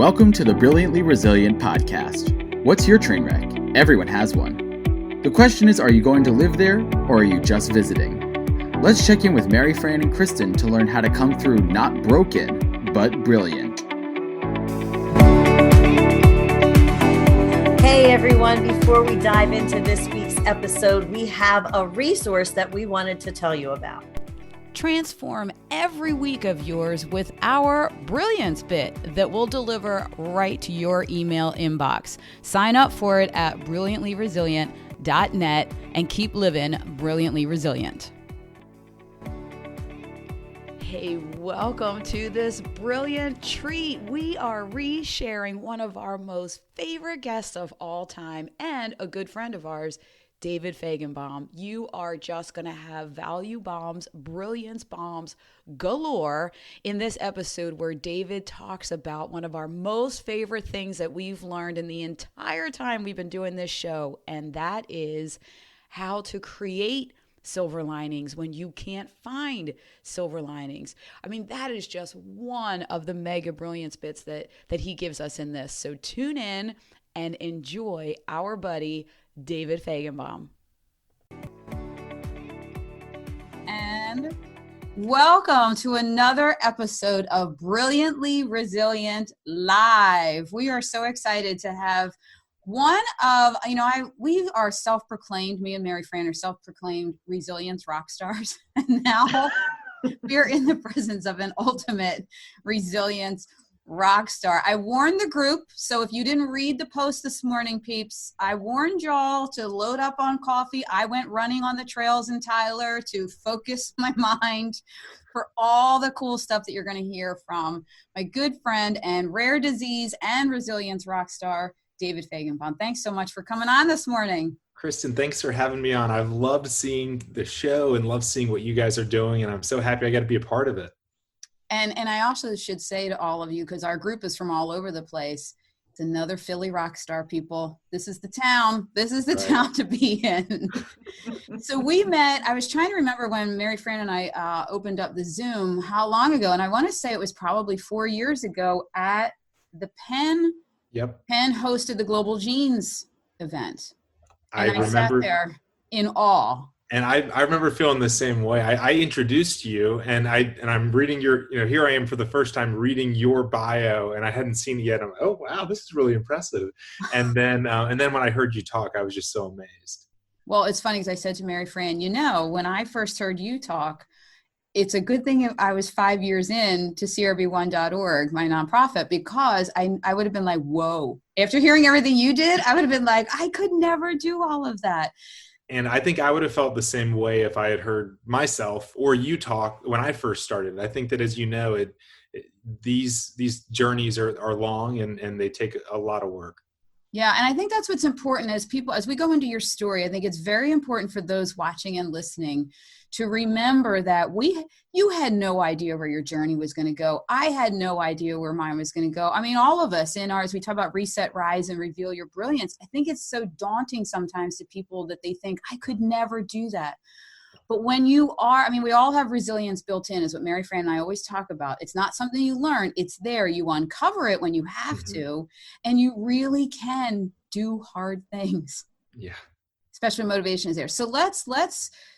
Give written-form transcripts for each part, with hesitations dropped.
Welcome to the Brilliantly Resilient podcast. What's your train wreck? Everyone has one. The question is, are you going to live there or are you just visiting? Let's check in with Mary Fran and Kristen to learn how to come through not broken, but brilliant. Hey everyone, before we dive into this week's episode, we have a resource that we wanted to tell you about. Transform every week of yours with our Brilliance Bit that will deliver right to your email inbox. Sign up for it at brilliantlyresilient.net and keep living brilliantly resilient. Hey, welcome to this brilliant treat. We are re-sharing one of our most favorite guests of all time and a good friend of ours, David Fajgenbaum. You are just going to have value bombs, brilliance bombs galore in this episode where David talks about one of our most favorite things that we've learned in the entire time we've been doing this show, and that is how to create silver linings when you can't find silver linings. I mean, that is just one of the mega brilliance bits that he gives us in this. So tune in and enjoy our buddy, David Fajgenbaum. And welcome to another episode of Brilliantly Resilient Live. We are so excited to have one of, we are self-proclaimed, me and Mary Fran are self-proclaimed resilience rock stars. And now we're in the presence of an ultimate resilience rock star. I warned the group, so if you didn't read the post this morning, peeps, I warned y'all to load up on coffee. I went running on the trails in Tyler to focus my mind for all the cool stuff that you're going to hear from my good friend and rare disease and resilience rock star, David Fajgenbaum. Thanks so much for coming on this morning. Kristen, thanks for having me on. I've loved seeing the show and love seeing what you guys are doing, and I'm so happy I got to be a part of it. And I also should say to all of you, because our group is from all over the place, it's another Philly rock star, people. This is the town. This is the town to be in. So we met, I was trying to remember when Mary Fran and I opened up the Zoom, how long ago? And I want to say it was probably 4 years ago at the Penn. Yep. Penn hosted the Global Genes event. And I remember, sat there in awe. And I remember feeling the same way. I introduced you, and I'm reading your, here I am for the first time reading your bio, and I hadn't seen it yet. I'm like, oh wow, this is really impressive. And then when I heard you talk, I was just so amazed. Well, it's funny because I said to Mary Fran, when I first heard you talk, it's a good thing I was 5 years in to crb1.org, my nonprofit, because I would have been like, whoa. After hearing everything you did, I would have been like, I could never do all of that. And I think I would have felt the same way if I had heard myself or you talk when I first started. I think that, as you know, these journeys are long and they take a lot of work. Yeah, and I think that's what's important as we go into your story. I think it's very important for those watching and listening to remember that you had no idea where your journey was going to go. I had no idea where mine was going to go. I mean, all of us in ours, we talk about reset, rise, and reveal your brilliance. I think it's so daunting sometimes to people that they think, I could never do that. But when we all have resilience built in, is what Mary Fran and I always talk about. It's not something you learn. It's there. You uncover it when you have to, and you really can do hard things. Yeah. Especially when motivation is there. So let's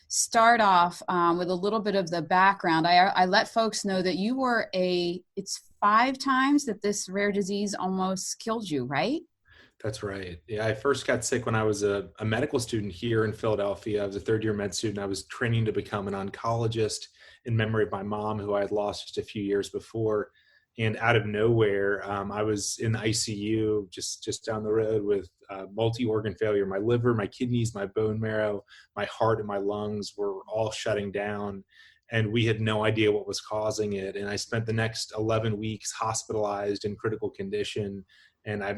start off with a little bit of the background. I let folks know that you were it's 5 times that this rare disease almost killed you, right? That's right. Yeah, I first got sick when I was a medical student here in Philadelphia. I was a third-year med student. I was training to become an oncologist in memory of my mom, who I had lost just a few years before. And out of nowhere, I was in the ICU just down the road with multi-organ failure. My liver, my kidneys, my bone marrow, my heart, and my lungs were all shutting down. And we had no idea what was causing it. And I spent the next 11 weeks hospitalized in critical condition. And I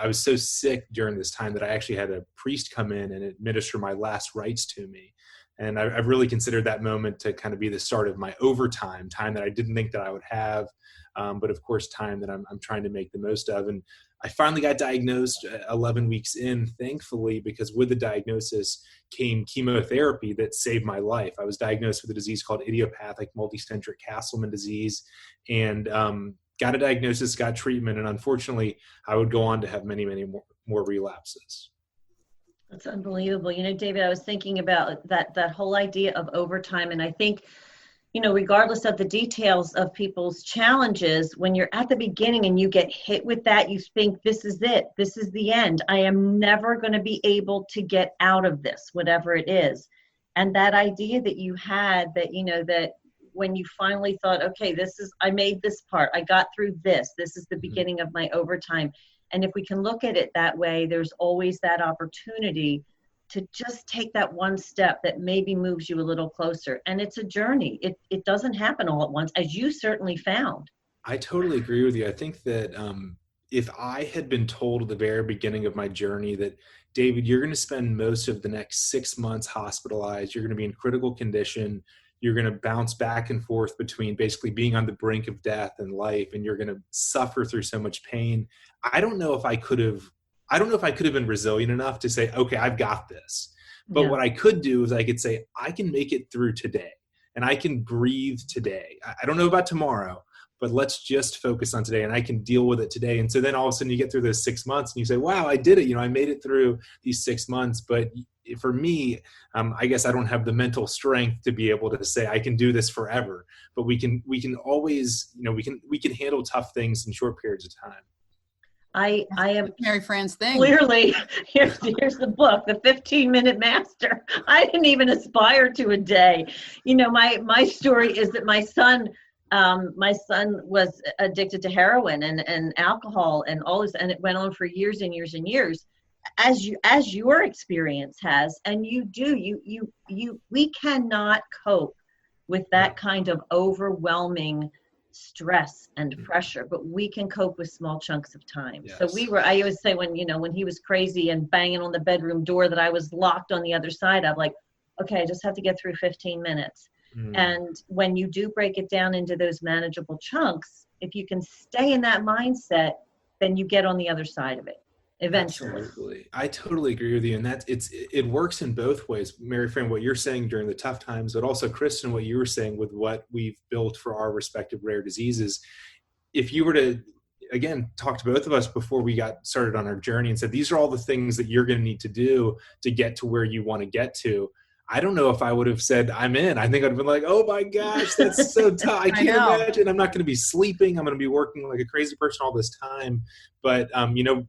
was so sick during this time that I actually had a priest come in and administer my last rites to me. And I've really considered that moment to kind of be the start of my overtime, time that I didn't think that I would have, but of course, time that I'm trying to make the most of. And I finally got diagnosed 11 weeks in, thankfully, because with the diagnosis came chemotherapy that saved my life. I was diagnosed with a disease called idiopathic multicentric Castleman disease. And got a diagnosis, got treatment, and unfortunately, I would go on to have many, many more relapses. That's unbelievable. David, I was thinking about that whole idea of overtime, and I think, regardless of the details of people's challenges, when you're at the beginning and you get hit with that, you think, this is it. This is the end. I am never going to be able to get out of this, whatever it is. And that idea that you had that, that when you finally thought, okay, I made this part, I got through this is the beginning of my overtime. And if we can look at it that way, there's always that opportunity to just take that one step that maybe moves you a little closer. And it's a journey. It doesn't happen all at once, as you certainly found. I totally agree with you. I think that if I had been told at the very beginning of my journey that, David, you're going to spend most of the next 6 months hospitalized, you're going to be in critical condition, you're going to bounce back and forth between basically being on the brink of death and life, and you're going to suffer through so much pain. I don't know if I could have been resilient enough to say, okay, I've got this. But what I could do is I could say, I can make it through today and I can breathe today. I don't know about tomorrow, but let's just focus on today and I can deal with it today. And so then all of a sudden you get through those 6 months and you say, wow, I did it. I made it through these 6 months. But for me, I guess I don't have the mental strength to be able to say I can do this forever, but we can always, we can handle tough things in short periods of time. I am Mary Fran's thing. Clearly, here's the book, The 15-Minute Master. I didn't even aspire to a day. My story is that my son was addicted to heroin and alcohol and all this, and it went on for years and years and years, as your experience has. And we cannot cope with that kind of overwhelming stress and pressure, but we can cope with small chunks of time. Yes. So I always say when he was crazy and banging on the bedroom door that I was locked on the other side, I'm like, okay, I just have to get through 15 minutes. And when you do break it down into those manageable chunks, if you can stay in that mindset, then you get on the other side of it eventually. Absolutely. I totally agree with you. And it works in both ways. Mary Fran, what you're saying during the tough times, but also Kristen, what you were saying with what we've built for our respective rare diseases. If you were to, again, talk to both of us before we got started on our journey and said, these are all the things that you're going to need to do to get to where you want to get to, I don't know if I would have said I'm in. I think I'd have been like, oh my gosh, that's so tough. I can't imagine. I'm not going to be sleeping. I'm going to be working like a crazy person all this time. But,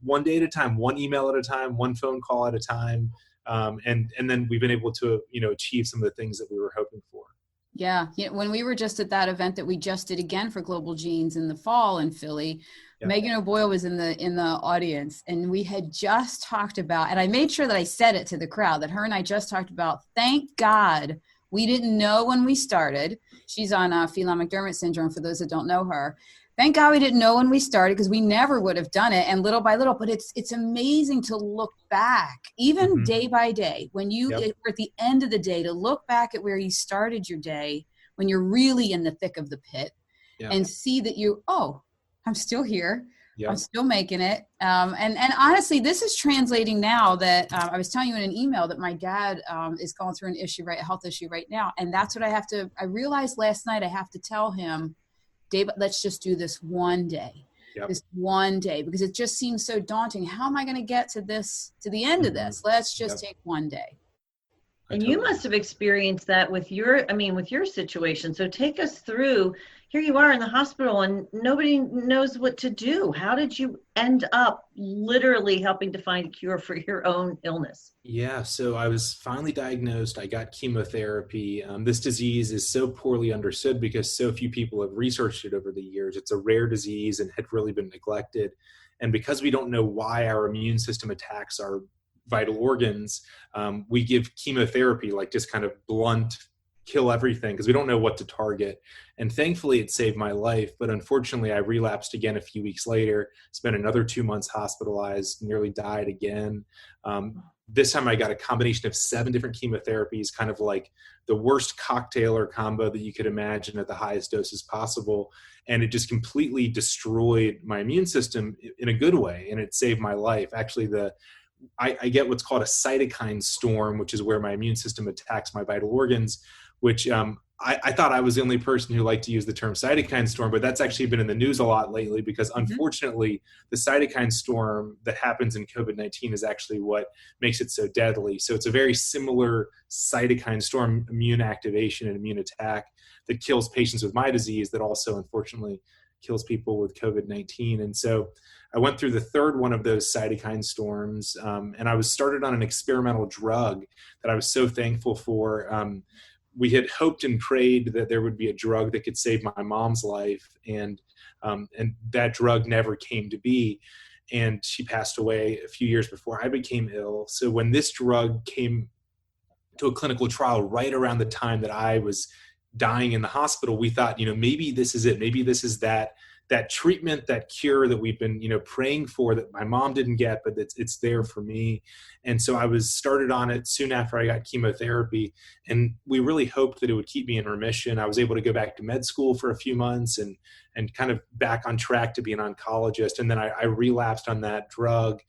one day at a time, one email at a time, one phone call at a time. And then we've been able to, achieve some of the things that we were hoping for. Yeah. When we were just at that event that we just did again for Global Genes in the fall in Philly, yep. Megan O'Boyle was in the audience, and we had just talked about, and I made sure that I said it to the crowd, that her and I just talked about, thank God we didn't know when we started. She's on Phelan-McDermott syndrome, for those that don't know her. Thank God we didn't know when we started, because we never would have done it. And little by little, but it's amazing to look back, even day by day, when you are at the end of the day, to look back at where you started your day, when you're really in the thick of the pit, and see that I'm still here. I'm still making it. And honestly, this is translating now that I was telling you in an email that my dad is going through a health issue right now. And that's what I realized last night, I have to tell him, David, let's just do this one day, this one day, because it just seems so daunting. How am I going to get to the end of this? Let's just take one day. And you must have experienced that with your situation. So take us through. Here you are in the hospital and nobody knows what to do. How did you end up literally helping to find a cure for your own illness? Yeah, so I was finally diagnosed. I got chemotherapy. This disease is so poorly understood because so few people have researched it over the years. It's a rare disease and had really been neglected. And because we don't know why our immune system attacks our vital organs, we give chemotherapy, like just kind of blunt, kill everything, because we don't know what to target. And thankfully it saved my life, but unfortunately I relapsed again a few weeks later, spent another 2 months hospitalized, nearly died again. This time I got a combination of 7 different chemotherapies, kind of like the worst cocktail or combo that you could imagine at the highest doses possible. And it just completely destroyed my immune system in a good way. And it saved my life. Actually, I get what's called a cytokine storm, which is where my immune system attacks my vital organs, which I thought I was the only person who liked to use the term cytokine storm, but that's actually been in the news a lot lately because unfortunately the cytokine storm that happens in COVID-19 is actually what makes it so deadly. So it's a very similar cytokine storm, immune activation and immune attack that kills patients with my disease that also unfortunately kills people with COVID-19. And so I went through the third one of those cytokine storms, and I was started on an experimental drug that I was so thankful for. We had hoped and prayed that there would be a drug that could save my mom's life, and that drug never came to be. And she passed away a few years before I became ill. So when this drug came to a clinical trial right around the time that I was dying in the hospital, we thought, maybe this is it. Maybe this is that treatment, that cure that we've been, praying for that my mom didn't get, but it's there for me. And so I was started on it soon after I got chemotherapy, and we really hoped that it would keep me in remission. I was able to go back to med school for a few months and kind of back on track to be an oncologist. And then I relapsed on that drug,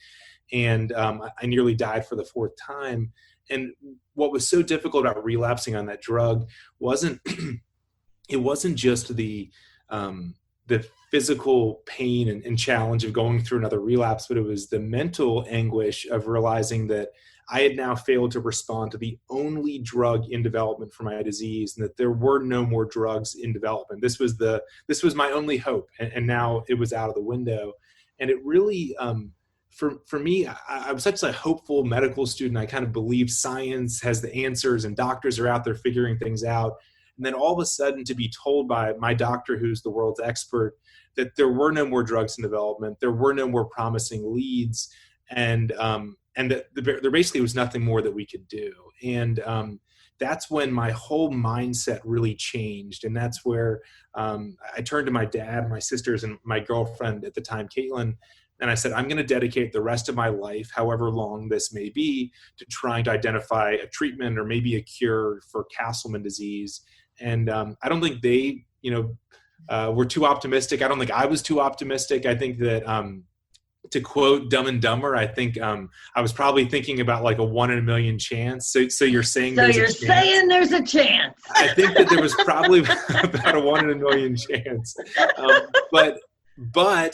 and I nearly died for the fourth time. And what was so difficult about relapsing on that drug wasn't it wasn't just the physical pain and challenge of going through another relapse, but it was the mental anguish of realizing that I had now failed to respond to the only drug in development for my disease, and that there were no more drugs in development. This was my only hope, and now it was out of the window. And it really, for me, I was such a hopeful medical student. I kind of believe science has the answers and doctors are out there figuring things out. And then all of a sudden to be told by my doctor, who's the world's expert, that there were no more drugs in development, there were no more promising leads, and that there basically was nothing more that we could do. And that's when my whole mindset really changed. And that's where I turned to my dad, my sisters, and my girlfriend at the time, Caitlin, and I said, I'm going to dedicate the rest of my life, however long this may be, to trying to identify a treatment or maybe a cure for Castleman disease. And I don't think they, were too optimistic. I don't think I was too optimistic. I think that, to quote Dumb and Dumber, I think I was probably thinking about like a 1 in a million chance. So you're saying there's a chance. I think that there was probably about a 1 in a million chance. But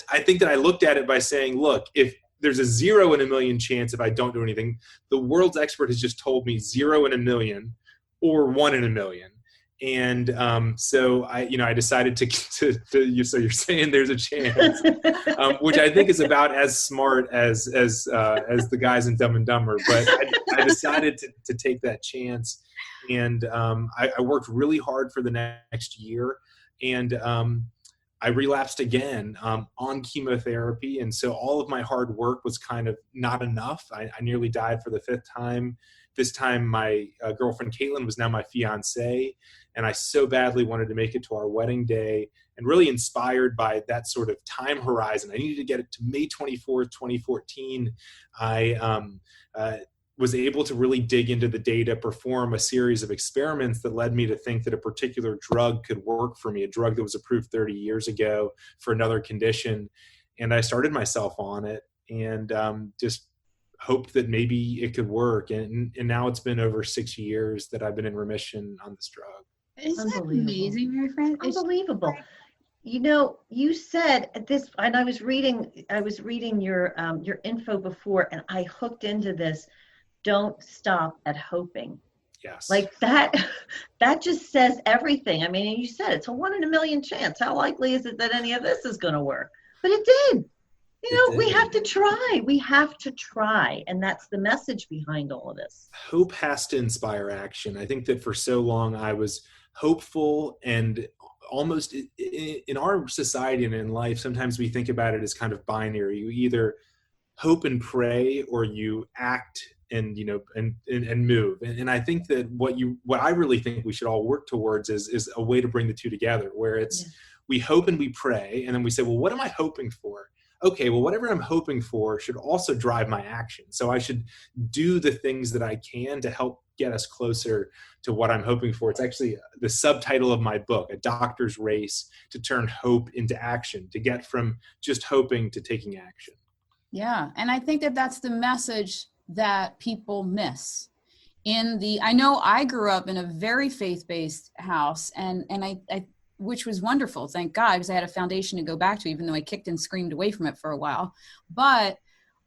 I think that I looked at it by saying, look, if there's a 0 in a million chance if I don't do anything, the world's expert has just told me 0 in a million or 1 in a million. And so I decided to so you're saying there's a chance, which I think is about as smart as the guys in Dumb and Dumber. But I decided to take that chance, and I worked really hard for the next year, and I relapsed again on chemotherapy. And so all of my hard work was kind of not enough. I nearly died for the fifth time. This time my girlfriend Caitlin was now my fiance, and I so badly wanted to make it to our wedding day, and really inspired by that sort of time horizon. I needed to get it to May 24th, 2014. I was able to really dig into the data, perform a series of experiments that led me to think that a particular drug could work for me, a drug that was approved 30 years ago for another condition. And I started myself on it, and just hoped that maybe it could work. And now it's been over 6 years that I've been in remission on this drug. Isn't that amazing, my friend? Unbelievable. You said this, and I was reading your info before, and I hooked into this. Don't stop at hoping. Yes. Like that just says everything. I mean, you said it's a 1 in a million chance. How likely is it that any of this is going to work? But it did. We have to try. We have to try. And that's the message behind all of this. Hope has to inspire action. I think that for so long I was hopeful, and almost in our society and in life, sometimes we think about it as kind of binary. You either hope and pray, or you act and move. And I think that what I really think we should all work towards is a way to bring the two together, where it's we hope and we pray, and then we say, well, what am I hoping for? Okay, well, whatever I'm hoping for should also drive my action. So I should do the things that I can to help get us closer to what I'm hoping for. It's actually the subtitle of my book, A Doctor's Race to Turn Hope into Action, to get from just hoping to taking action. Yeah, and I think that that's the message that people miss. I know I grew up in a very faith-based house, and I which was wonderful, thank God, because I had a foundation to go back to, even though I kicked and screamed away from it for a while. But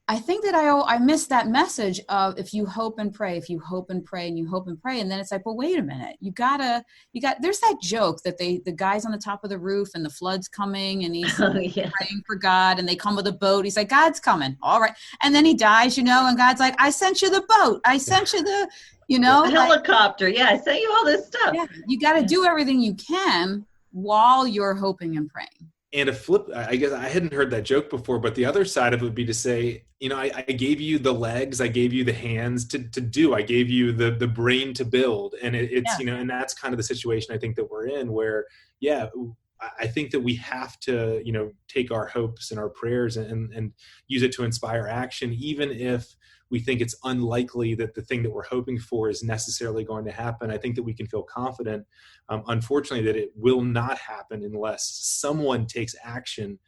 I think that I missed that message of, if you hope and pray, if you hope and pray and you hope and pray. And then it's like, well, wait a minute, there's that joke that the guy's on the top of the roof and the flood's coming and he's praying for God, and they come with a boat. He's like, God's coming. All right. And then he dies, and God's like, I sent you the boat. I sent you the, the helicopter. Yeah. I sent you all this stuff. Yeah. You got to do everything you can while you're hoping and praying. And a flip, I guess I hadn't heard that joke before, but the other side of it would be to say, I gave you the legs, I gave you the hands to do, I gave you the brain to build. And it's, and that's kind of the situation I think that we're in, where, I think that we have to, take our hopes and our prayers and use it to inspire action, even if we think it's unlikely that the thing that we're hoping for is necessarily going to happen. I think that we can feel confident, unfortunately, that it will not happen unless someone takes action.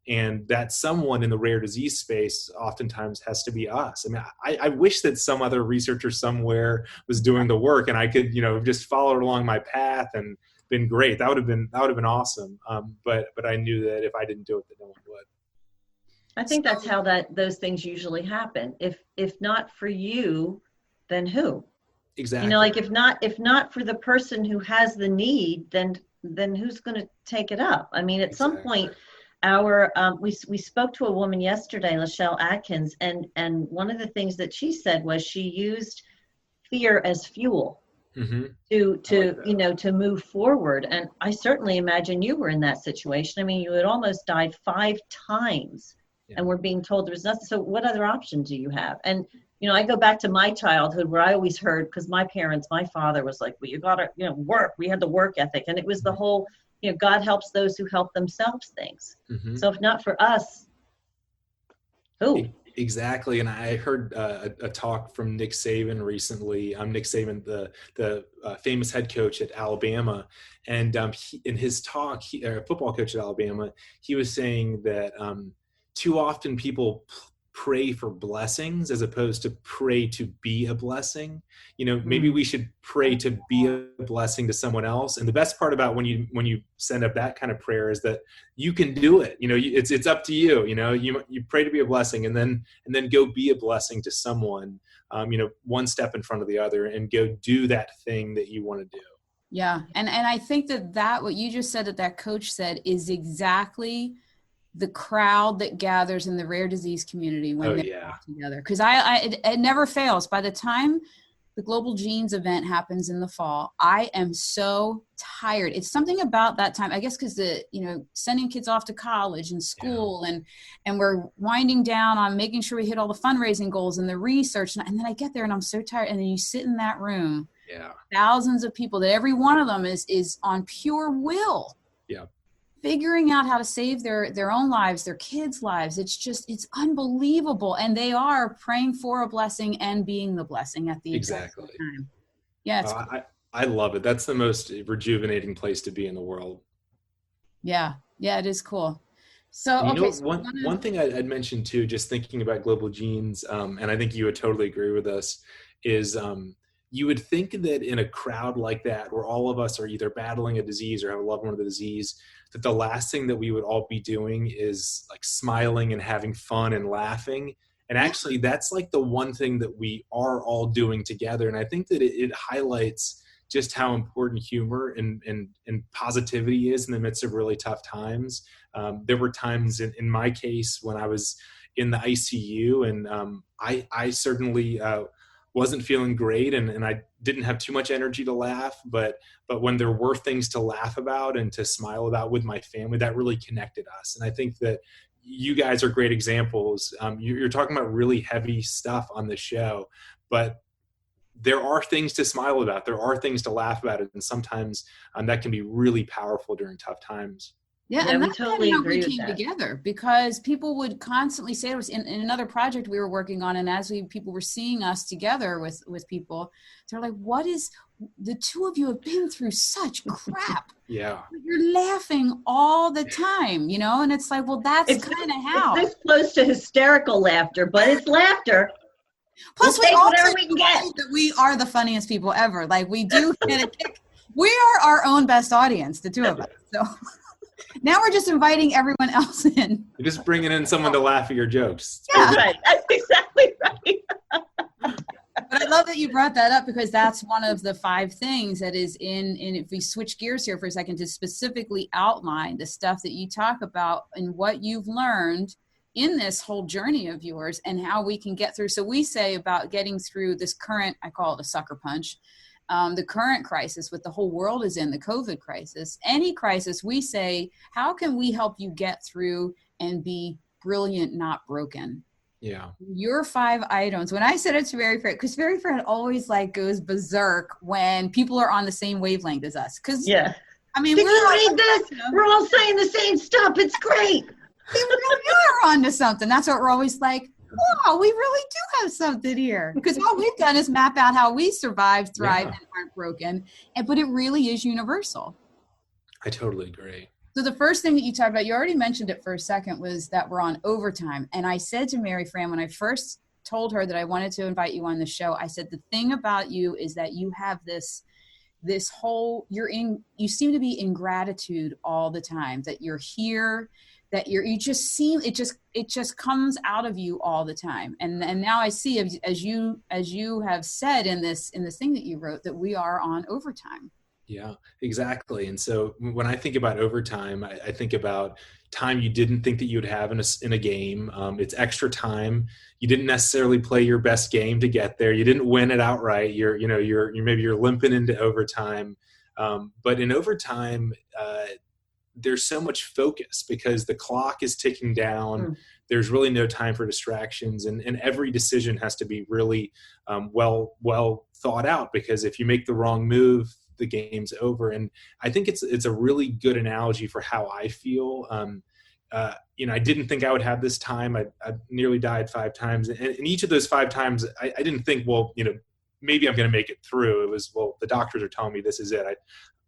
And that someone in the rare disease space oftentimes has to be us. I mean, I wish that some other researcher somewhere was doing the work and I could, just follow along my path and been great. That would have been awesome. But I knew that if I didn't do it, that no one would. I think that's how those things usually happen. If not for you, then who? Exactly. Like if not for the person who has the need, then who's going to take it up? I mean, at some point, we spoke to a woman yesterday, Lachelle Atkins, and one of the things that she said was she used fear as fuel to move forward. And I certainly imagine you were in that situation. I mean, you had almost died 5 times. And we're being told there's nothing. So what other options do you have? And, I go back to my childhood where I always heard, because my father was like, well, you got to, work. We had the work ethic. And it was the whole, God helps those who help themselves things. So if not for us, who? Exactly. And I heard a talk from Nick Saban recently. Nick Saban, the famous head coach at Alabama. And in his talk, football coach at Alabama, he was saying that too often people pray for blessings as opposed to pray to be a blessing. Maybe we should pray to be a blessing to someone else. And the best part about when you send up that kind of prayer is that you can do it. It's up to you. You pray to be a blessing, and then go be a blessing to someone. One step in front of the other, and go do that thing that you want to do. Yeah, and I think that what you just said, that coach said, is exactly the crowd that gathers in the rare disease community when they're all together. Because it never fails. By the time the Global Genes event happens in the fall, I am so tired. It's something about that time, I guess, because sending kids off to college and school, and we're winding down on making sure we hit all the fundraising goals and the research. And then I get there and I'm so tired. And then you sit in that room, thousands of people that every one of them is on pure will. Yeah. Figuring out how to save their own lives, their kids' lives. It's unbelievable. And they are praying for a blessing and being the blessing at the exact time. Yeah. I love it. That's the most rejuvenating place to be in the world. Yeah. Yeah, it is cool. So, one thing I'd mention too, just thinking about Global Genes, and I think you would totally agree with us, is you would think that in a crowd like that, where all of us are either battling a disease or have a loved one with a disease, that the last thing that we would all be doing is like smiling and having fun and laughing. And actually, that's like the one thing that we are all doing together. And I think that it highlights just how important humor and positivity is in the midst of really tough times. There were times in my case when I was in the ICU, and I certainly wasn't feeling great, and I didn't have too much energy to laugh, but when there were things to laugh about and to smile about with my family, that really connected us. And I think that you guys are great examples. You're talking about really heavy stuff on the show, but there are things to smile about. There are things to laugh about it. And sometimes that can be really powerful during tough times. Yeah, and that's totally how we came together, because people would constantly say to us in another project we were working on, and as people were seeing us together with people, they're like, the two of you have been through such crap. Yeah. You're laughing all the time, and it's like, well, that's kind of how. It's this close to hysterical laughter, but it's laughter. Plus, We'll we take also whatever we can get. know that we are the funniest people ever. Like, we do get a kick. We are our own best audience, the two of us. So now we're just inviting everyone else in. You're just bringing in someone to laugh at your jokes. Yeah. That's right. That's exactly right. But I love that you brought that up, because that's one of the 5 things that is in if we switch gears here for a second to specifically outline the stuff that you talk about and what you've learned in this whole journey of yours and how we can get through. So we say about getting through this current, I call it a sucker punch, the current crisis what the whole world is in, the COVID crisis. Any crisis, we say, how can we help you get through and be brilliant, not broken? Yeah. Your 5 items. When I said it to Mary Fran, because Mary Fran always like goes berserk when people are on the same wavelength as us. Because Yeah. I mean, Did we're you read this? We're all saying the same stuff. It's great. we really are onto something. That's what we're always like. Wow, we really do have something here. Because all we've done is map out how we survived, thrived, and aren't broken. But it really is universal. I totally agree. So the first thing that you talked about, you already mentioned it for a second, was that we're on overtime. And I said to Mary Fran, when I first told her that I wanted to invite you on the show, I said, the thing about you is that you have this whole, you seem to be in gratitude all the time, that you're here, that you just seem, it just comes out of you all the time. And now I see, as you have said in this thing that you wrote, that we are on overtime. Yeah, exactly. And so when I think about overtime, I think about time you didn't think that you'd have in a game. It's extra time. You didn't necessarily play your best game to get there. You didn't win it outright. You're maybe you're limping into overtime. But in overtime, there's so much focus because the clock is ticking down. There's really no time for distractions, and every decision has to be really well thought out, because if you make the wrong move, the game's over. And I think it's a really good analogy for how I feel. I didn't think I would have this time. I nearly died 5 times. And each of those 5 times, I didn't think, well, maybe I'm going to make it through. It was, well, the doctors are telling me this is it.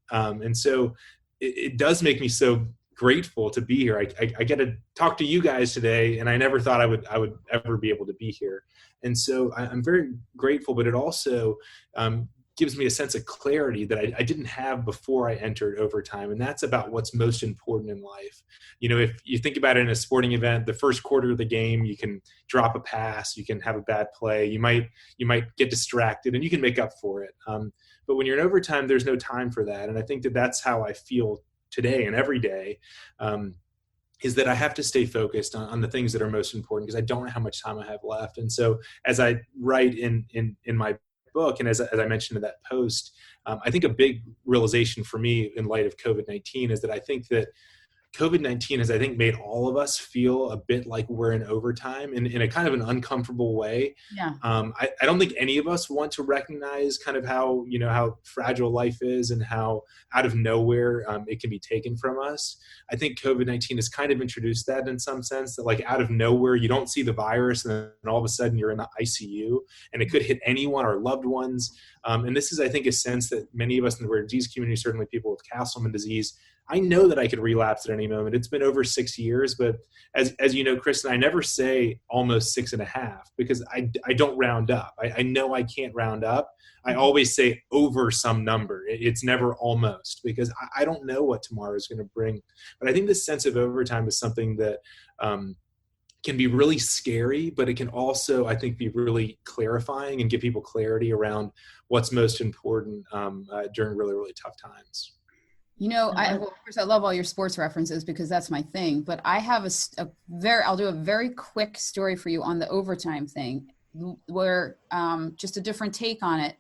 And so it does make me so grateful to be here. I get to talk to you guys today, and I never thought I would ever be able to be here. And so I'm very grateful, but it also gives me a sense of clarity that I didn't have before I entered overtime. And that's about what's most important in life. If you think about it in a sporting event, the first quarter of the game, you can drop a pass, you can have a bad play, you might get distracted, and you can make up for it. But when you're in overtime, there's no time for that. And I think that that's how I feel today and every day, is that I have to stay focused on the things that are most important, because I don't know how much time I have left. And so as I write in my book, and as I mentioned in that post, I think a big realization for me in light of COVID-19 is that I think that COVID-19 has, I think, made all of us feel a bit like we're in overtime in a kind of an uncomfortable way. Yeah. I don't think any of us want to recognize kind of how fragile life is and how out of nowhere it can be taken from us. I think COVID-19 has kind of introduced that in some sense, that like out of nowhere, you don't see the virus and then all of a sudden you're in the ICU and it could hit anyone or loved ones. And this is, I think, a sense that many of us in the rare disease community, certainly people with Castleman disease, I know that I could relapse at any moment. It's been over 6 years, but as you know, Kristen, I never say almost 6.5 because I don't round up. I know I can't round up. I always say over some number. It's never almost, because I don't know what tomorrow is going to bring. But I think this sense of overtime is something that can be really scary, but it can also, I think, be really clarifying and give people clarity around what's most important during really, really tough times. Of course, I love all your sports references because that's my thing. But I have I'll do a very quick story for you on the overtime thing, where just a different take on it.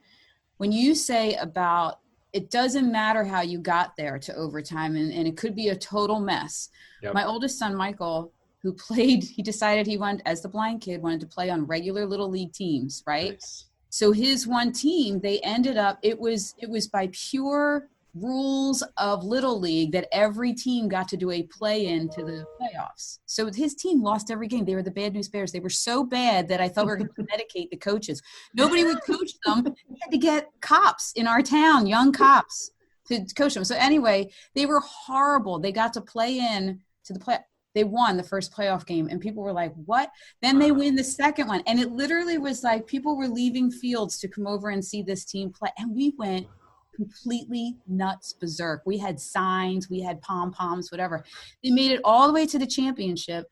When you say about it doesn't matter how you got there to overtime, and it could be a total mess. Yep. My oldest son, Michael, who played, he decided he wanted, as the blind kid, wanted to play on regular little league teams, right? Nice. So his one team, they ended up, it was by pure rules of Little League that every team got to do a play-in to the playoffs. So his team lost every game. They were the Bad News Bears. They were so bad that I thought we were going to medicate the coaches. Nobody would coach them. We had to get cops in our town, young cops, to coach them. So anyway, they were horrible. They got to play in to the play. They won the first playoff game, and people were like, what? Then they win the second one. And it literally was like people were leaving fields to come over and see this team play. And we went completely nuts berserk. We had signs, we had pom-poms, whatever. They made it all the way to the championship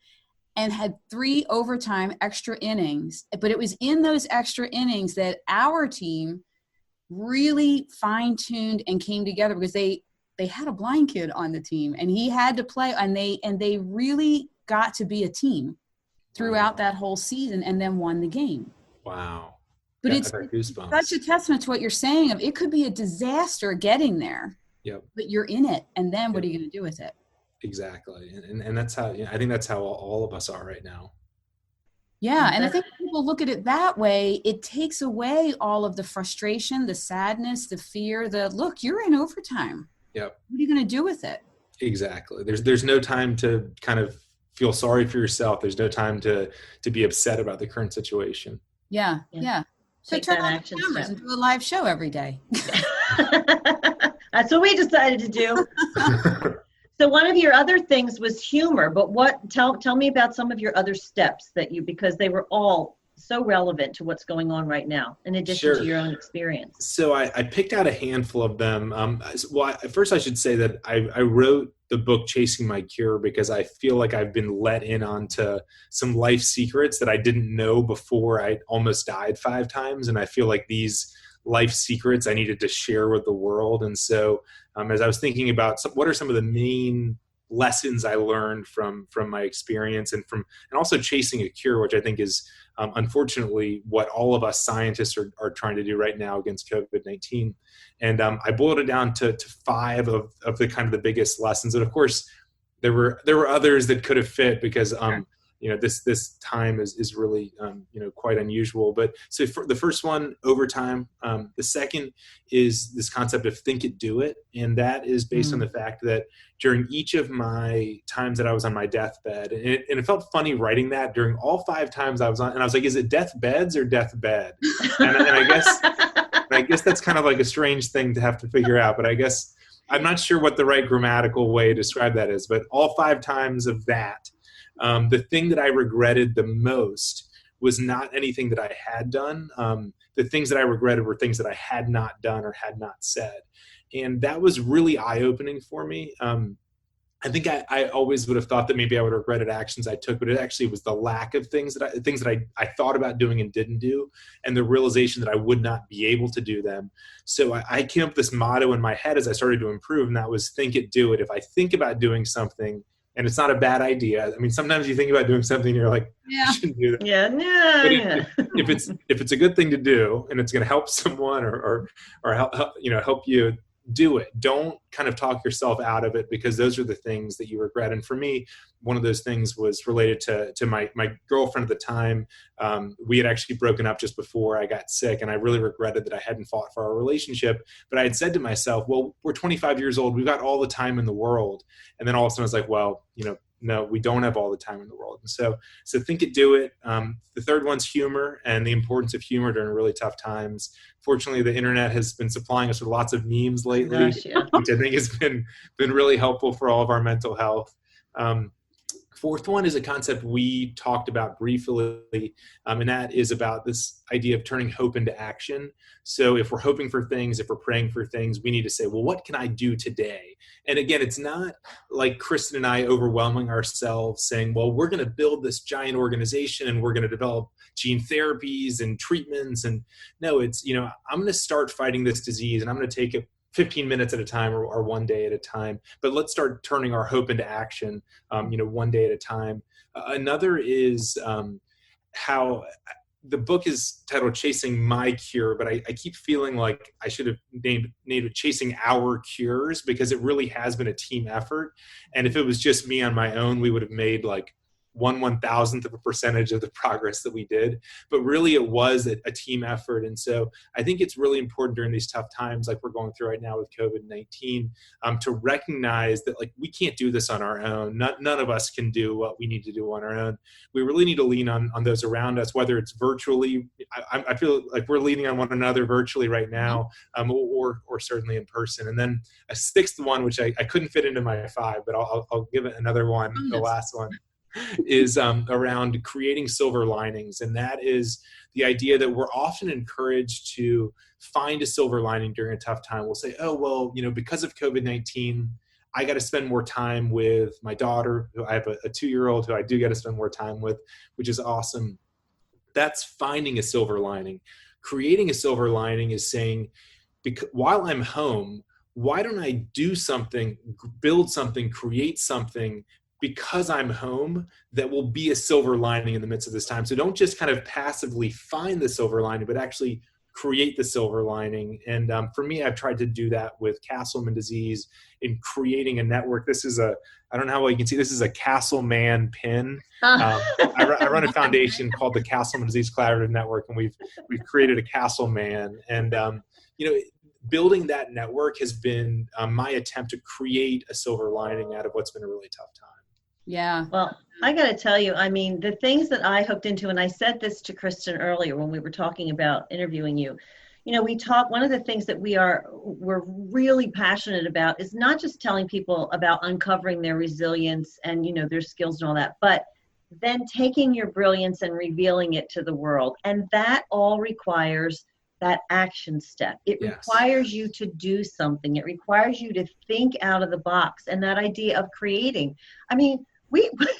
and had 3 overtime extra innings. But it was in those extra innings that our team really fine-tuned and came together, because they had a blind kid on the team and he had to play, and they really got to be a team throughout that whole season, and then won the game. Wow. But Yeah, it's goosebumps. such a testament to what you're saying of it could be a disaster getting there. Yep. But you're in it, and then what are you going to do with it? Exactly. And that's how, I think that's how all of us are right now. Yeah, and I think people look at it that way, it takes away all of the frustration, the sadness, the fear, look, you're in overtime. Yep. What are you going to do with it? Exactly. There's no time to kind of feel sorry for yourself. There's no time to be upset about the current situation. Yeah. So Take turn that on action the cameras step. and do a live show every day. That's what we decided to do. So one of your other things was humor, but tell me about some of your other steps because they were all so relevant to what's going on right now, in addition to your own experience. So I picked out a handful of them. First I should say that I wrote the book Chasing My Cure because I feel like I've been let in onto some life secrets that I didn't know before I almost died 5 times. And I feel like these life secrets I needed to share with the world. And so as I was thinking about what are some of the main lessons I learned from my experience and also chasing a cure, which I think is unfortunately what all of us scientists are trying to do right now against COVID-19. And I boiled it down to 5 of the kind of the biggest lessons. And of course, there were others that could have fit because this time is really quite unusual. But so for the first one, overtime. The second is this concept of think it, do it, and that is based on the fact that during each of my times that I was on my deathbed, and it felt funny writing that during all 5 times I was on, and I was like, is it deathbeds or deathbed? And I guess that's kind of like a strange thing to have to figure out. But I guess I'm not sure what the right grammatical way to describe that is. But all 5 times of that. The thing that I regretted the most was not anything that I had done. The things that I regretted were things that I had not done or had not said. And that was really eye-opening for me. I think I always would have thought that maybe I would have regretted actions I took, but it actually was the lack of things that I thought about doing and didn't do, and the realization that I would not be able to do them. So I came up with this motto in my head as I started to improve, and that was think it, do it. If I think about doing something, and it's not a bad idea. I mean, sometimes you think about doing something and you're like, I shouldn't do that. Yeah. If it's a good thing to do and it's going to help someone or help you, do it. Don't kind of talk yourself out of it, because those are the things that you regret. And for me, one of those things was related to my girlfriend at the time. We had actually broken up just before I got sick, and I really regretted that I hadn't fought for our relationship. But I had said to myself, well, we're 25 years old. We've got all the time in the world. And then all of a sudden I was like, well, no, we don't have all the time in the world. And so think it, do it. The third one's humor and the importance of humor during really tough times. Fortunately, the internet has been supplying us with lots of memes lately, which I think has been really helpful for all of our mental health. Fourth one is a concept we talked about briefly, and that is about this idea of turning hope into action. So if we're hoping for things, if we're praying for things, we need to say, well, what can I do today? And again, it's not like Kristen and I overwhelming ourselves saying, well, we're going to build this giant organization and we're going to develop gene therapies and treatments. And no, it's, I'm going to start fighting this disease and I'm going to take it 15 minutes at a time or one day at a time, but let's start turning our hope into action, one day at a time. Another is how the book is titled Chasing My Cure, but I keep feeling like I should have named it Chasing Our Cures, because it really has been a team effort. And if it was just me on my own, we would have made like 1/1000th of a percentage of the progress that we did, but really it was a team effort. And so I think it's really important during these tough times like we're going through right now with COVID-19 to recognize that like we can't do this on our own. None of us can do what we need to do on our own. We really need to lean on those around us, whether it's virtually. I feel like we're leaning on one another virtually right now, or certainly in person. And then a sixth one, which I couldn't fit into my 5, but I'll give it another one. The last one is around creating silver linings. And that is the idea that we're often encouraged to find a silver lining during a tough time. We'll say, oh, well, because of COVID-19, I got to spend more time with my daughter. I have a 2-year-old who I do got to spend more time with, which is awesome. That's finding a silver lining. Creating a silver lining is saying, while I'm home, why don't I do something, build something, create something because I'm home that will be a silver lining in the midst of this time. So don't just kind of passively find the silver lining, but actually create the silver lining. And for me, I've tried to do that with Castleman disease in creating a network. This is I don't know how well you can see, this is a Castleman pin. I run a foundation called the Castleman Disease Collaborative Network, and we've created a Castleman. And, building that network has been my attempt to create a silver lining out of what's been a really tough time. Yeah. Well, I got to tell you, I mean, the things that I hooked into, and I said this to Kristen earlier when we were talking about interviewing you, one of the things that we're really passionate about is not just telling people about uncovering their resilience and, their skills and all that, but then taking your brilliance and revealing it to the world. And that all requires that action step. It requires you to do something. It requires you to think out of the box. And that idea of creating, I mean,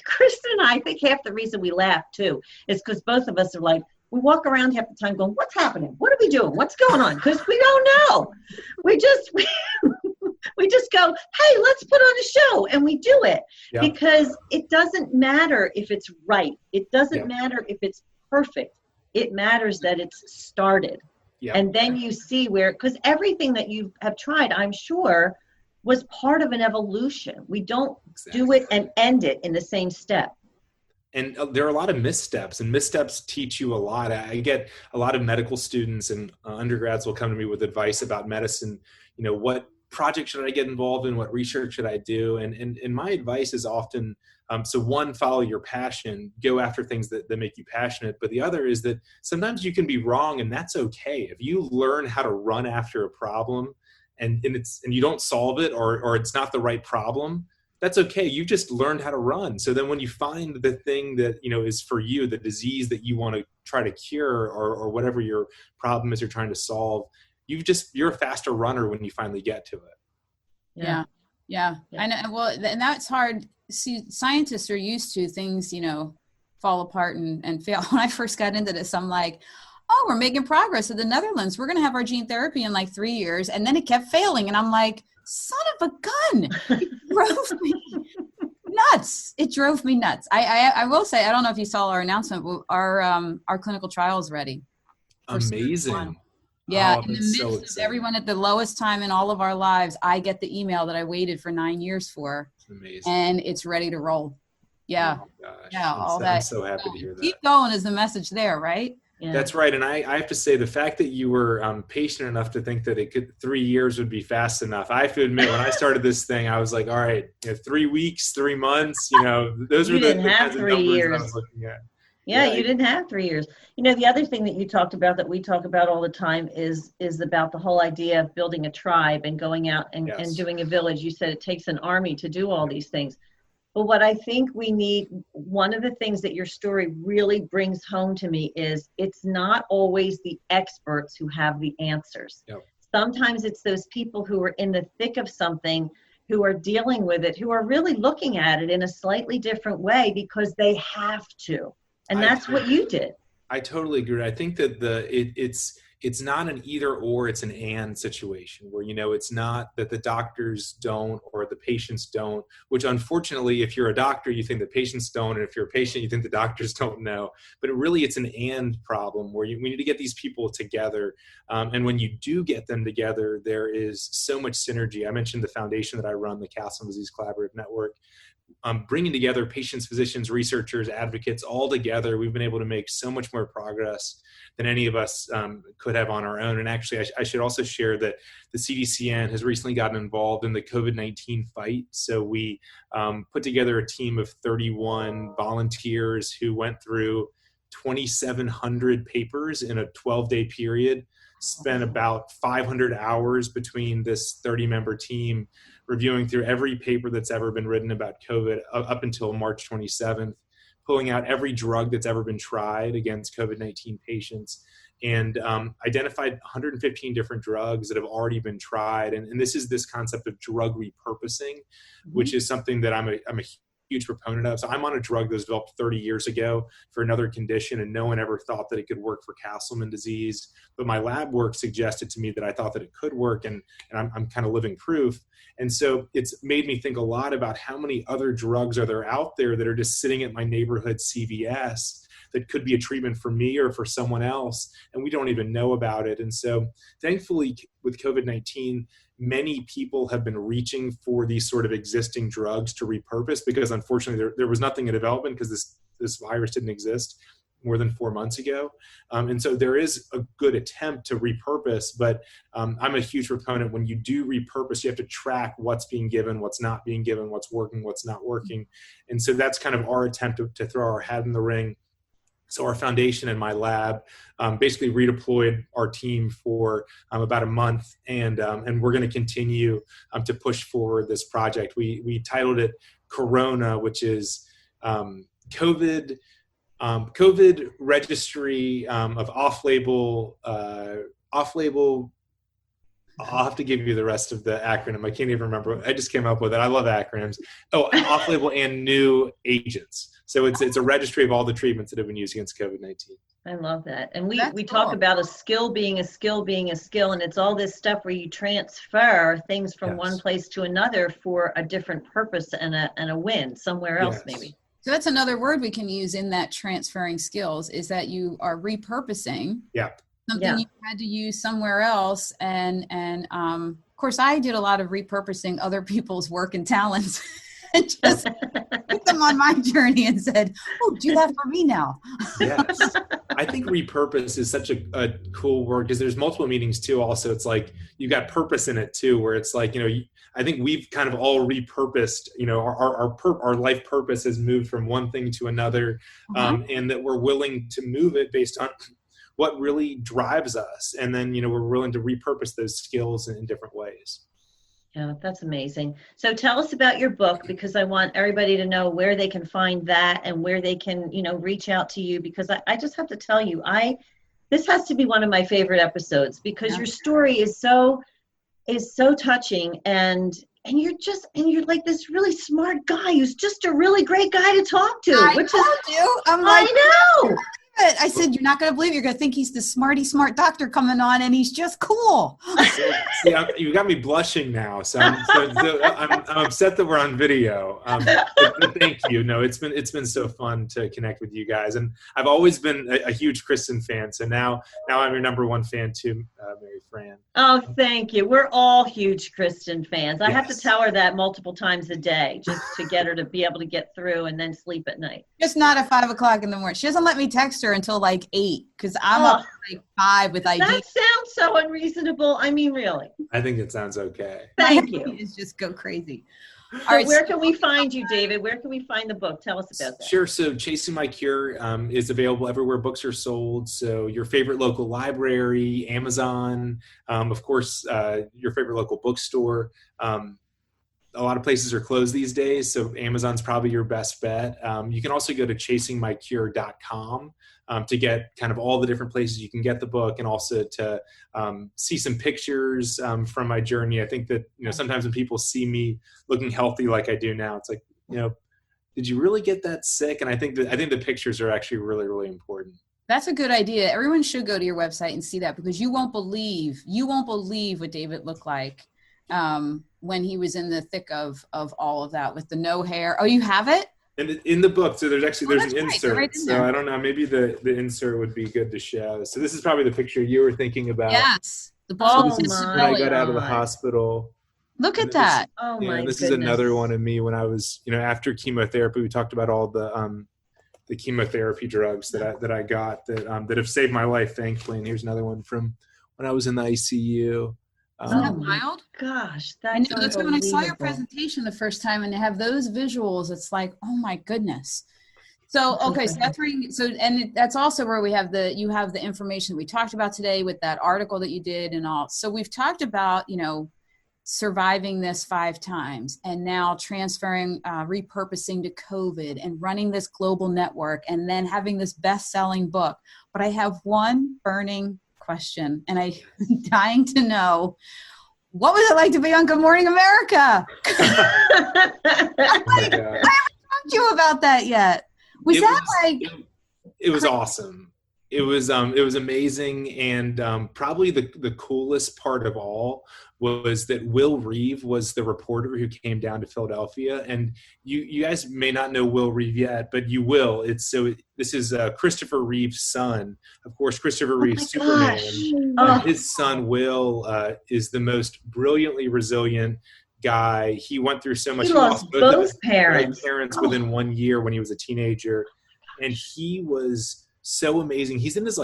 Kristen and I think half the reason we laugh too is because both of us are like, we walk around half the time going, what's happening? What are we doing? What's going on? Because we don't know. We just go, hey, let's put on a show, and we do it because it doesn't matter if it's right. It doesn't matter if it's perfect. It matters that it's started. Yeah. And then you see because everything that you have tried, I'm sure, was part of an evolution. We don't do it and end it in the same step. And there are a lot of missteps, and missteps teach you a lot. I get a lot of medical students and undergrads will come to me with advice about medicine. What project should I get involved in? What research should I do? And my advice is often, so one, follow your passion, go after things that make you passionate. But the other is that sometimes you can be wrong, and that's okay. If you learn how to run after a problem and you don't solve it or it's not the right problem, that's okay. You just learned how to run. So then when you find the thing that, is for you, the disease that you want to try to cure or whatever your problem is you're trying to solve, you're a faster runner when you finally get to it. Yeah. I know. Well, and that's hard. See, scientists are used to things, fall apart and fail. When I first got into this, I'm like, oh, we're making progress in the Netherlands. We're going to have our gene therapy in like 3 years. And then it kept failing. And I'm like, son of a gun. It drove me nuts. It drove me nuts. I will say, I don't know if you saw our announcement, but our clinical trial is ready. Amazing. Yeah, in the midst of everyone at the lowest time in all of our lives, I get the email that I waited for 9 years for. Amazing. And it's ready to roll. Yeah. Oh my gosh. Yeah, I'm so happy to hear that. Keep going is the message there, right? Yeah. That's right. And I have to say, the fact that you were patient enough to think that 3 years would be fast enough. I have to admit, when I started this thing, I was like, all right, 3 weeks, 3 months, those were the kinds of numbers that I was looking at. Yeah, you didn't have 3 years. The other thing that you talked about that we talk about all the time is about the whole idea of building a tribe and going out and doing a village. You said it takes an army to do all these things. But what I think we need, one of the things that your story really brings home to me is it's not always the experts who have the answers. Yep. Sometimes it's those people who are in the thick of something, who are dealing with it, who are really looking at it in a slightly different way because they have to. And that's what you did. I totally agree. I think that it's not an either or, it's an and situation where, it's not that the doctors don't or the patients don't, which unfortunately, if you're a doctor, you think the patients don't. And if you're a patient, you think the doctors don't know. But really, it's an and problem where we need to get these people together. And when you do get them together, there is so much synergy. I mentioned the foundation that I run, the Castleman Disease Collaborative Network. bringing together patients, physicians, researchers, advocates all together, we've been able to make so much more progress than any of us could have on our own. And actually, I should also share that the CDCN has recently gotten involved in the COVID-19 fight. So we put together a team of 31 volunteers who went through 2,700 papers in a 12-day period, spent about 500 hours between this 30-member team reviewing through every paper that's ever been written about COVID up until March 27th, pulling out every drug that's ever been tried against COVID-19 patients, and identified 115 different drugs that have already been tried. And this is this concept of drug repurposing, which is something that I'm a huge proponent of. So I'm on a drug that was developed 30 years ago for another condition, and no one ever thought that it could work for Castleman disease. But my lab work suggested to me that I thought that it could work, and I'm kind of living proof. And so it's made me think a lot about how many other drugs are there out there that are just sitting at my neighborhood CVS that could be a treatment for me or for someone else, and we don't even know about it. And so thankfully with COVID-19, many people have been reaching for these sort of existing drugs to repurpose, because unfortunately there was nothing in development because this virus didn't exist more than 4 months ago. And so there is a good attempt to repurpose, but I'm a huge proponent. When you do repurpose, you have to track what's being given, what's not being given, what's working, what's not working. And so that's kind of our attempt to throw our hat in the ring. So our foundation and my lab basically redeployed our team for about a month, and we're going to continue to push forward this project. We titled it Corona, which is COVID registry of off-label. I'll have to give you the rest of the acronym. I can't even remember. I just came up with it. I love acronyms. Oh, off-label and new agents. So it's a registry of all the treatments that have been used against COVID-19. I love that. And we That's talk cool. about a skill being a skill being a skill, and it's all this stuff where you transfer things from one place to another for a different purpose and a win somewhere else, maybe. So that's another word we can use in that transferring skills, is that you are repurposing something you had to use somewhere else. And of course, I did a lot of repurposing other people's work and talents and just put them on my journey and said, oh, do that for me now. Yes. I think repurpose is such a cool word, because there's multiple meanings too. Also, it's like you got purpose in it too, where it's like, I think we've kind of all repurposed, our life purpose has moved from one thing to another, and that we're willing to move it based on what really drives us. And then, we're willing to repurpose those skills in different ways. Yeah, that's amazing. So tell us about your book, because I want everybody to know where they can find that and where they can, reach out to you, because I just have to tell you, this has to be one of my favorite episodes, because your story is so touching, and you're like this really smart guy who's just a really great guy to talk to. I know. I said, you're not going to believe it. You're going to think he's the smart doctor coming on, and he's just cool. See, you got me blushing now. So I'm upset that we're on video. But thank you. No, it's been so fun to connect with you guys, and I've always been a huge Kristen fan. So now I'm your number one fan too, Mary Fran. Oh, thank you. We're all huge Kristen fans. I have to tell her that multiple times a day just to get her to be able to get through and then sleep at night. Just not at 5 o'clock in the morning. She doesn't let me text her until like 8, because I'm up at like 5 with ideas. That sounds so unreasonable. I mean, really. I think it sounds okay. Thank you. It's just go crazy. So all right, where can we find you, David? Where can we find the book? Tell us about that. Sure. So Chasing My Cure is available everywhere books are sold. So your favorite local library, Amazon, of course, your favorite local bookstore. A lot of places are closed these days, so Amazon's probably your best bet. You can also go to chasingmycure.com to get kind of all the different places you can get the book, and also to see some pictures from my journey. I think that sometimes when people see me looking healthy like I do now, it's like, did you really get that sick? And I think the pictures are actually really, really important. That's a good idea. Everyone should go to your website and see that, because you won't believe what David looked like when he was in the thick of all of that with the no hair. Oh, you have it? In the book, so there's an insert. Right so I don't know, maybe the insert would be good to show. So this is probably the picture you were thinking about. Yes. Oh, when I got out of the hospital. Look at that. Oh Yeah, my and this goodness. is another one of me when I was, after chemotherapy. We talked about all the chemotherapy drugs that I got that have saved my life, thankfully. And here's another one from when I was in the ICU. Isn't that wild? Gosh, I know that's that's when I saw your unbelievable. presentation the first time, and to have those visuals, it's like, oh my goodness. So okay, so that's where that's also where you have the information we talked about today with that article that you did and all. So we've talked about surviving this 5 times, and now transferring, repurposing to COVID, and running this global network, and then having this best-selling book. But I have one burning question, and I'm dying to know, what was it like to be on Good Morning America? I haven't talked to you about that yet. It was awesome. It was amazing, and probably the coolest part of all was that Will Reeve was the reporter who came down to Philadelphia. And you guys may not know Will Reeve yet, but you will. This is Christopher Reeve's son. Of course, Christopher Reeve's Superman. His son Will is the most brilliantly resilient guy. He went through so much. He lost both parents within 1 year when he was a teenager, and he was so amazing. He's in his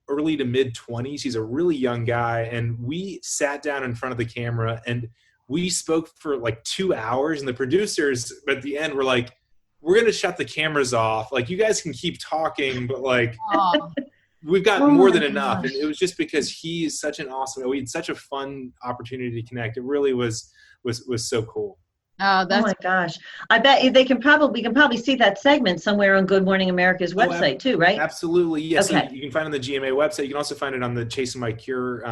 early to mid 20s. He's a really young guy, and we sat down in front of the camera and we spoke for 2 hours, and the producers at the end were like, we're going to shut the cameras off. You guys can keep talking, but we've got more than enough. And it was just because he's such an awesome, we had such a fun opportunity to connect. It really was so cool. Oh, my gosh. I bet we can probably see that segment somewhere on Good Morning America's website too, right? Absolutely. Yes. Okay. So you can find it on the GMA website. You can also find it on the Chasing My Cure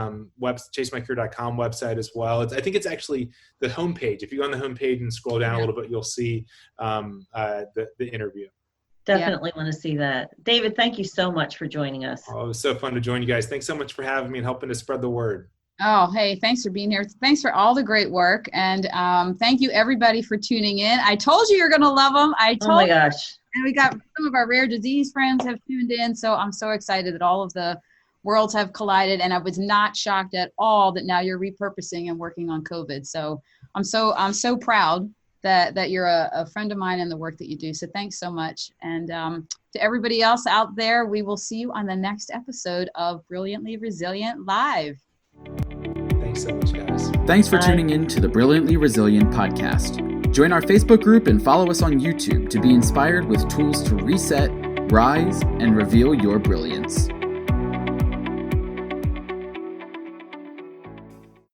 chasemycure.com website as well. I think it's actually the homepage. If you go on the homepage and scroll down a little bit, you'll see the interview. Definitely want to see that. David, thank you so much for joining us. Oh, it was so fun to join you guys. Thanks so much for having me and helping to spread the word. Oh, hey, thanks for being here. Thanks for all the great work. And thank you, everybody, for tuning in. I told you you're going to love them. Oh, my gosh. And we got some of our rare disease friends have tuned in. So I'm so excited that all of the worlds have collided. And I was not shocked at all that now you're repurposing and working on COVID. So I'm so proud that you're a friend of mine and the work that you do. So thanks so much. And to everybody else out there, we will see you on the next episode of Brilliantly Resilient Live. Thanks so much, guys. Thanks for tuning in to the Brilliantly Resilient podcast. Join our Facebook group and follow us on YouTube to be inspired with tools to reset, rise, and reveal your brilliance.